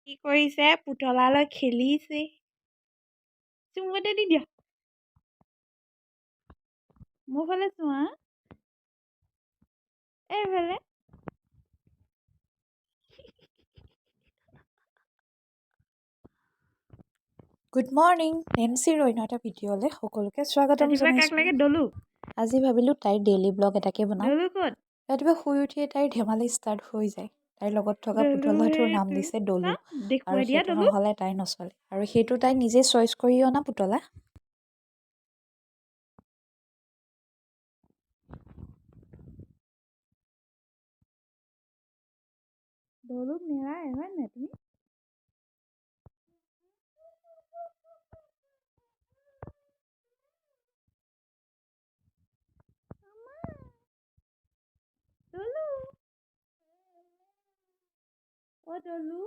কি কৰিছে? পুতলালৈ খেলিছে। চুমতে দি দিয়া। মোৰ ফালে চোৱা। এইফালে। গুড মৰ্ণিং নেন্সিৰ অন্য এটা ভিডিঅ'লৈ সকলোকে স্বাগতম ৰাতিপুৱা কাক জনাইছোঁ। লাগে দলু? আজি ভাবিলোঁ তাইৰ ডেইলি ব্লগ এটাকে বনাওঁ। দলু ক'ত? ৰাতিপুৱা শুই উঠিয়ে তাইৰ ধেমালি ষ্টাৰ্ট হৈ যায়। তাইৰ লগত থকা দলু পুতলাটোৰ নাম এইটো। দিছে দলু, চা আৰু দেখুৱাই দিয়া সেইটো দলু। নহ'লে তাই নচলে, আৰু সেইটো তাই নিজে চইচ কৰি অনা পুতলা। দলুক নেৰাই হয় নাই তুমি? দলু। অ দলু।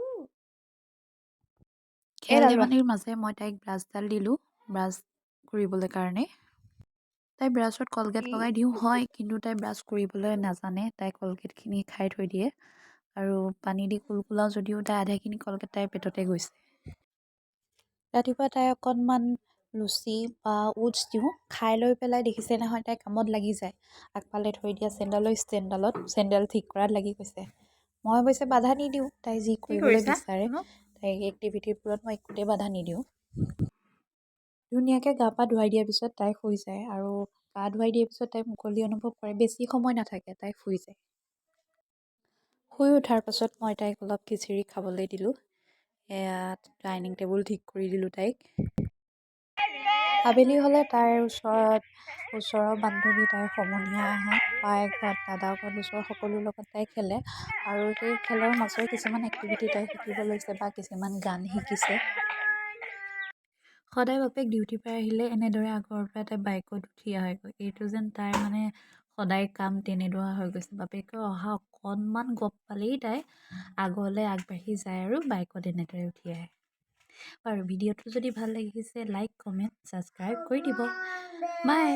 খেল ধেমালিৰ মাজে মই তাইক ব্ৰাছডাল দিলোঁ, ব্ৰাছ কৰিবলৈ কাৰণে। তাই ব্ৰাছত কলগেট কি? লগাই দিওঁ হয়, কিন্তু তাই ব্ৰাছ কৰিবলৈ নাজানে। তাই কলগেটখিনি খাই থৈ দিয়ে, আৰু পানী দি কুলকুলাও যদিও তাই আধাখিনি কলগেট তাইৰ পেটতে গৈছে। ৰাতিপুৱা তাই অকণমান লুচি বা ওটছ দিওঁ, খাই লৈ পেলাই দেখিছে নহয় তাই কামত লাগি যায়। আগফালে থৈ দিয়া ষ্টেণ্ডডালত চেণ্ডেল ঠিক কৰাত লাগি গৈছে। মই অৱশ্যে বাধা নিদিওঁ, তাই যি কি কৰিবলৈ কৰিছা? বিচাৰে। তাইক এক্টিভিটিবোৰত মই একোতেই বাধা নিদিওঁ। ধুনীয়াকৈ গা পা ধুৱাই দিয়াৰ পিছত তাই শুই যায়, আৰু গা ধুৱাই দিয়াৰ পিছত তাই মুকলি অনুভৱ কৰে। বেছি সময় নাথাকে, তাই শুই যায়। শুই উঠাৰ পাছত মই তাইক অলপ খিচিৰি খাবলৈ দিলোঁ। এয়া ডাইনিং টেবুল ঠিক কৰি দিলোঁ তাইক। আবেলি হ'লে তাইৰ ওচৰৰ বান্ধৱী, তাইৰ সমনীয়া আহে। বায়েকহঁত, দাদাহঁত, ওচৰৰ সকলোৰ লগত তাই খেলে, আৰু সেই খেলৰ মাজৰে কিছুমান এক্টিভিটি তাই শিকিব লৈছে বা কিছুমান গান শিকিছে। সদায় বাপেক ডিউটিৰ পৰা আহিলে এনেদৰে আগৰ পৰা তাই বাইকত উঠি আহেগৈ। এইটো যেন তাইৰ মানে সদায় কাম তেনেদৰে হৈ গৈছে। বাপেকে অহা অকণমান গপ পালেই তাই আগলৈ আগবাঢ়ি যায় আৰু বাইকত এনেদৰে উঠি আহে। বাৰু ভিডিঅ'টো যদি ভাল লাগিছে লাইক, কমেণ্ট, ছাবস্ক্ৰাইব কৰি দিব। বাই।